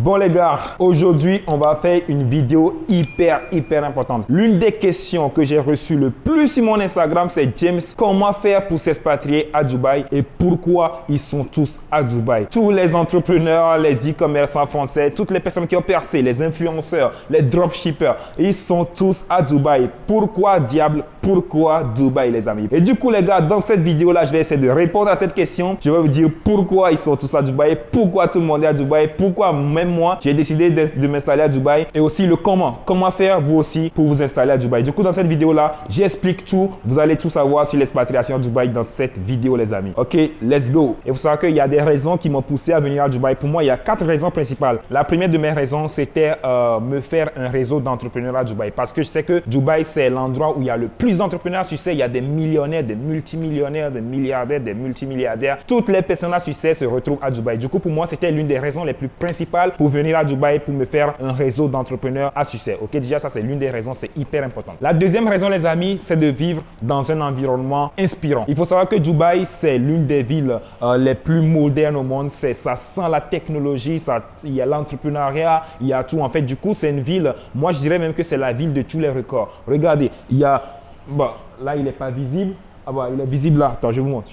Bon les gars, aujourd'hui on va faire une vidéo hyper importante. L'une des questions que j'ai reçues le plus sur mon Instagram, c'est James, comment faire pour s'expatrier à Dubaï et pourquoi ils sont tous à Dubaï? Tous les entrepreneurs, les e-commerçants français, toutes les personnes qui ont percé, les influenceurs, les dropshippers, ils sont tous à Dubaï. Pourquoi diable? Pourquoi Dubaï les amis? Et du coup les gars, dans cette vidéo là, je vais essayer de répondre à cette question. Je vais vous dire pourquoi ils sont tous à Dubaï, pourquoi tout le monde est à Dubaï, pourquoi même moi j'ai décidé de m'installer à Dubaï et aussi le comment faire vous aussi pour vous installer à Dubaï. Du coup dans cette vidéo là, j'explique tout, vous allez tout savoir sur l'expatriation à Dubaï dans cette vidéo les amis. Ok, let's go. Et vous savez qu'il y a des raisons qui m'ont poussé à venir à Dubaï. Pour moi, il y a 4 raisons principales. La première de mes raisons, c'était me faire un réseau d'entrepreneurs à Dubaï parce que je sais que Dubaï c'est l'endroit où il y a le plus d'entrepreneurs. Tu sais, il y a des millionnaires, des multimillionnaires, des milliardaires, des multimilliardaires. Toutes les personnes là, tu sais, se retrouvent à Dubaï. Du coup, pour moi, c'était l'une des raisons les plus principales pour venir à Dubaï, pour me faire un réseau d'entrepreneurs à succès. Ok, déjà, ça, c'est l'une des raisons, c'est hyper important. La deuxième raison, les amis, c'est de vivre dans un environnement inspirant. Il faut savoir que Dubaï, c'est l'une des villes les plus modernes au monde. Ça sent la technologie, il y a l'entrepreneuriat, il y a tout. En fait, du coup, c'est une ville, moi, je dirais même que c'est la ville de tous les records. Regardez, il y a, bon, là, il n'est pas visible. Ah bah, il est visible là. Attends, je vous montre.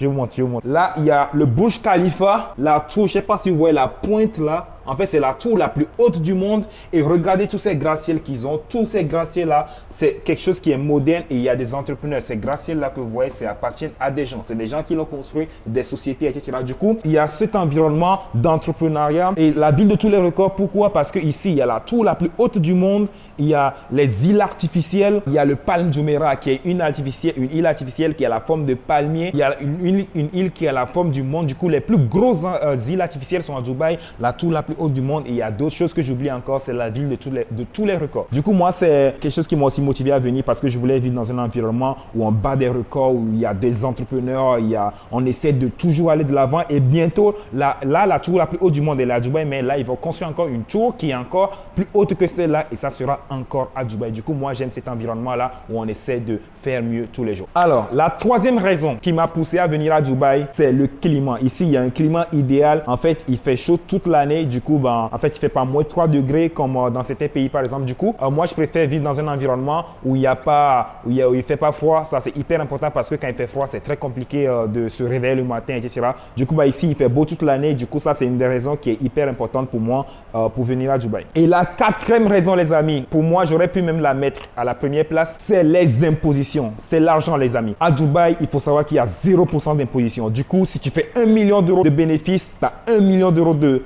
Là, il y a le Burj Khalifa, la tour, je ne sais pas si vous voyez la pointe là. En fait, c'est la tour la plus haute du monde. Et regardez tous ces gratte-ciels qu'ils ont. Tous ces gratte-ciels-là, c'est quelque chose qui est moderne et il y a des entrepreneurs. Ces gratte-ciels-là que vous voyez, ça appartient à des gens. C'est des gens qui l'ont construit, des sociétés, etc. Du coup, il y a cet environnement d'entrepreneuriat et la ville de tous les records. Pourquoi? Parce qu'ici, il y a la tour la plus haute du monde. Il y a les îles artificielles. Il y a le Palm Jumeirah qui est une île artificielle qui a la forme de palmier. Il y a une île qui a la forme du monde. Du coup, les plus grosses îles artificielles sont à Dubaï. La tour la plus haute du monde. Et il y a d'autres choses que j'oublie encore. C'est la ville de tous les records. Du coup, moi, c'est quelque chose qui m'a aussi motivé à venir parce que je voulais vivre dans un environnement où on bat des records, où il y a des entrepreneurs, on essaie de toujours aller de l'avant. Et bientôt, là, la tour la plus haute du monde est là à Dubaï. Mais là, ils vont construire encore une tour qui est encore plus haute que celle-là. Et ça sera encore à Dubaï. Du coup, moi, j'aime cet environnement-là où on essaie de faire mieux tous les jours. Alors, la troisième raison qui m'a poussé à venir à Dubaï, c'est le climat. Ici, il y a un climat idéal. En fait, il fait chaud toute l'année. Du coup, en fait, il ne fait pas moins de 3 degrés comme dans certains pays, par exemple. Du coup, moi, je préfère vivre dans un environnement où il ne fait pas froid. Ça, c'est hyper important parce que quand il fait froid, c'est très compliqué de se réveiller le matin, etc. Du coup, ici, il fait beau toute l'année. Du coup, ça, c'est une des raisons qui est hyper importante pour moi pour venir à Dubaï. Et la quatrième raison, les amis, pour moi, j'aurais pu même la mettre à la première place, c'est les impositions. C'est l'argent, les amis. À Dubaï, il faut savoir qu'il y a 0% d'imposition. Du coup, si tu fais 1 million d'euros de bénéfices, tu as 1 million d'euros de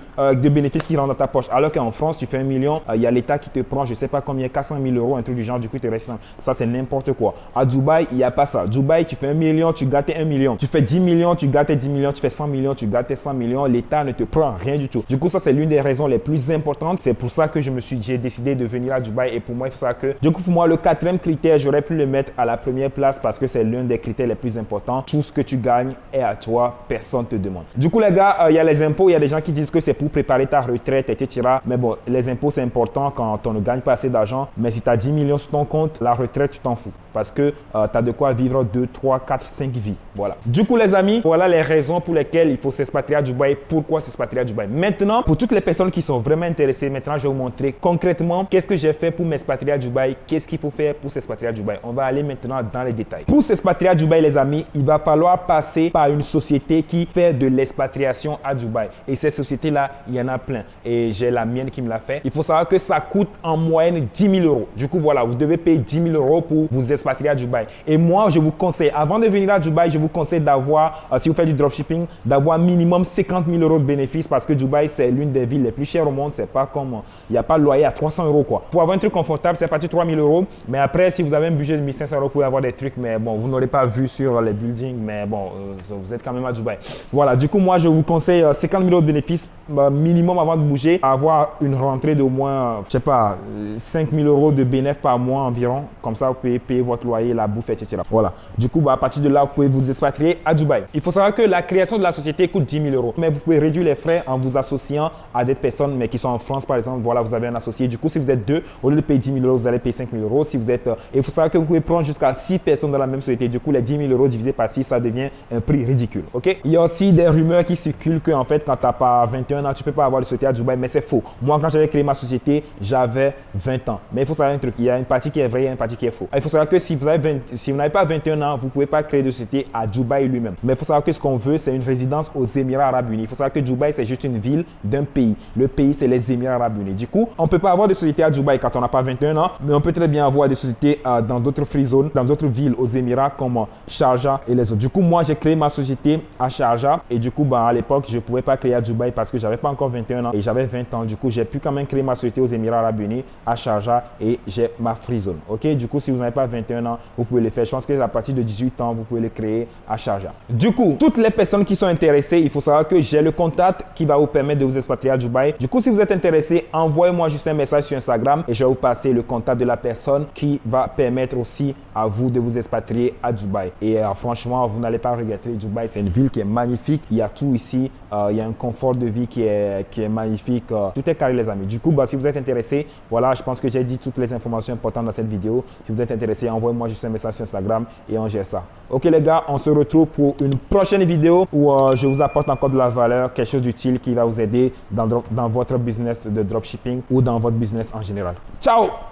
bénéfices qui rentrent dans ta poche. Alors qu'en France, tu fais 1 million, il y a l'État qui te prend, je ne sais pas combien, 400 000 euros, un truc du genre, du coup, tu restes. Ça, c'est n'importe quoi. À Dubaï, il n'y a pas ça. Dubaï, tu fais 1 million, tu gâtes 1 million. Tu fais 10 millions, tu gâtes 10 millions. Tu fais 100 millions, tu gâtes 100 millions. L'État ne te prend rien du tout. Du coup, ça, c'est l'une des raisons les plus importantes. C'est pour ça que j'ai décidé de venir à Dubaï. Et pour moi, il faut savoir que, du coup, pour moi, le quatrième critère, j'aurais pu le mettre à la première place parce que c'est l'un des critères les plus importants. Tout ce que tu gagnes est à toi. Personne ne te demande. Du coup, les gars, il y a les impôts. Il y a des gens qui disent que c'est pour préparer ta retraite, etc. Mais bon, les impôts, c'est important quand on ne gagne pas assez d'argent. Mais si tu as 10 millions sur ton compte, la retraite, tu t'en fous. Parce que tu as de quoi vivre 2, 3, 4, 5 vies. Voilà. Du coup, les amis, voilà les raisons pour lesquelles il faut s'expatrier à Dubaï. Pourquoi s'expatrier à Dubaï? Maintenant, pour toutes les personnes qui sont vraiment intéressées, maintenant, je vais vous montrer concrètement qu'est-ce que j'ai fait pour m'expatrier à Dubaï. Qu'est-ce qu'il faut faire pour s'expatrier à Dubaï? On va aller maintenant dans les détails. Pour s'expatrier à Dubaï, les amis, il va falloir passer par une société qui fait de l'expatriation à Dubaï. Et ces sociétés-là, il y en a plein. Et j'ai la mienne qui me l'a fait. Il faut savoir que ça coûte en moyenne 10 000 euros. Du coup, voilà, vous devez payer 10 000 euros pour vous expatrier à Dubaï. Et moi, je vous conseille, avant de venir à Dubaï, je vous conseille d'avoir, si vous faites du dropshipping, d'avoir minimum 50 000 euros de bénéfices parce que Dubaï, c'est l'une des villes les plus chères au monde. C'est pas comme, il n'y a pas de loyer à 300 euros, quoi. Pour avoir un truc confortable, c'est parti 3 000 euros. Mais après, si vous avez un budget de 1 500 euros, vous pouvez avoir des trucs, mais bon, vous n'aurez pas vu sur les buildings, mais bon, vous êtes quand même à Dubaï. Voilà, du coup, moi, je vous conseille 50 000 euros de bénéfices minimum avant de bouger, avoir une rentrée d'au moins, je sais pas, 5 000 euros de bénéfices par mois environ. Comme ça, vous pouvez payer votre loyer, la bouffe, etc. Voilà. Du coup, à partir de là, vous pouvez vous expatrier à Dubaï. Il faut savoir que la création de la société coûte 10 000 euros. Mais vous pouvez réduire les frais en vous associant à des personnes, mais qui sont en France, par exemple. Voilà, vous avez un associé. Du coup, si vous êtes deux, au lieu de payer 10 000 euros, vous allez payer 5 000 euros. Si vous êtes, et il faut savoir que vous pouvez prendre jusqu'à 6 personnes dans la même société. Du coup, les 10 000 euros divisé par 6, ça devient un prix ridicule. Ok? Il y a aussi des rumeurs qui circulent que, en fait, quand tu n'as pas 21 ans, tu ne peux pas avoir avoir de société à Dubaï, mais c'est faux. Moi, quand j'avais créé ma société, j'avais 20 ans. Mais il faut savoir un truc, il y a une partie qui est vraie et une partie qui est faux. Il faut savoir que si vous n'avez pas 21 ans, vous ne pouvez pas créer de société à Dubaï lui-même. Mais il faut savoir que ce qu'on veut, c'est une résidence aux Émirats Arabes Unis. Il faut savoir que Dubaï, c'est juste une ville d'un pays. Le pays, c'est les Émirats Arabes Unis. Du coup, on ne peut pas avoir de société à Dubaï quand on n'a pas 21 ans, mais on peut très bien avoir des sociétés dans d'autres free zones, dans d'autres villes aux Émirats comme Sharjah et les autres. Du coup, moi, j'ai créé ma société à Sharjah et du coup, à l'époque, je ne pouvais pas créer à Dubaï parce que j'avais pas encore 21 ans et j'avais 20 ans. Du coup, j'ai pu quand même créer ma société aux Émirats Arabes Unis à Sharjah et j'ai ma free zone. Ok, du coup, si vous n'avez pas 21 ans, vous pouvez le faire. Je pense qu'à partir de 18 ans, vous pouvez le créer à Sharjah. Du coup, toutes les personnes qui sont intéressées, il faut savoir que j'ai le contact qui va vous permettre de vous expatrier à Dubaï. Du coup, si vous êtes intéressé, envoyez-moi juste un message sur Instagram et je vais vous passer le contact de la personne qui va permettre aussi à vous de vous expatrier à Dubaï. Et franchement, vous n'allez pas regretter. Dubaï, c'est une ville qui est magnifique. Il y a tout ici. Il y a un confort de vie qui est magnifique. Tout est carré, les amis. Du coup, si vous êtes intéressé, voilà, je pense que j'ai dit toutes les informations importantes dans cette vidéo. Si vous êtes intéressé, envoyez-moi juste un message sur Instagram et on gère ça. Ok les gars, on se retrouve pour une prochaine vidéo où je vous apporte encore de la valeur, quelque chose d'utile qui va vous aider dans votre business de dropshipping ou dans votre business en général. Ciao!